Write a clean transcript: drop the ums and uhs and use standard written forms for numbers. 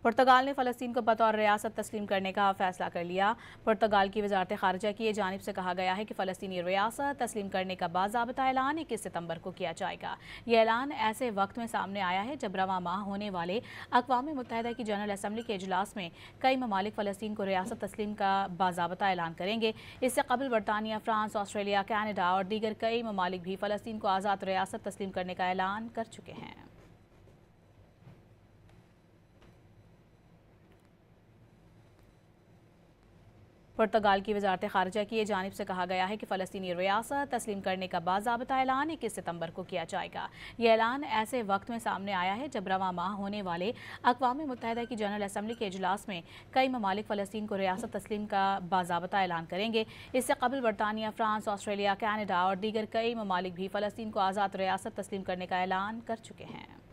पुर्तगाल ने फ़लस्तीन को बतौर रियासत तस्लीम करने का फैसला कर लिया। पुर्तगाल की वजारत ख़ारिजा की जानिब से कहा गया है कि फ़लस्तीनी रियासत तस्लीम करने का बाज़ाब्ता ऐलान 21 सितंबर को किया जाएगा। यह ऐलान ऐसे वक्त में सामने आया है जब रवां माह होने वाले अक़वाम मुत्तहिदा की जनरल असम्बली के इजलास में कई ममालिक फ़लस्तीन को रियासत तस्लीम का बाज़ाब्ता ऐलान करेंगे। इससे कबल बरतानिया, फ्रांस, ऑस्ट्रेलिया, कैनेडा और दीगर कई ममालिक भी फ़लस्तीन को आज़ाद रियासत तस्लीम करने का ऐलान कर चुके हैं। पुर्तगाल की वजारत ख़ारिजा की जानिब से कहा गया है कि फ़लस्तीनी रियासत तस्लीम करने का बाज़ाब्ता ऐलान 21 सितंबर को किया जाएगा। यह ऐलान ऐसे वक्त में सामने आया है जब रवां माह होने वाले अक़वाम मुत्तहिदा की जनरल असम्बली के इजलास में कई ममालिक फ़लस्तीन को रियासत तस्लीम का बाज़ाब्ता ऐलान करेंगे। इससे कबल बरतानिया, फ्रांस, ऑस्ट्रेलिया, कैनेडा और दीगर कई ममालिक भी फ़लस्तीन को आज़ाद रियासत तस्लीम करने का ऐलान कर चुके हैं।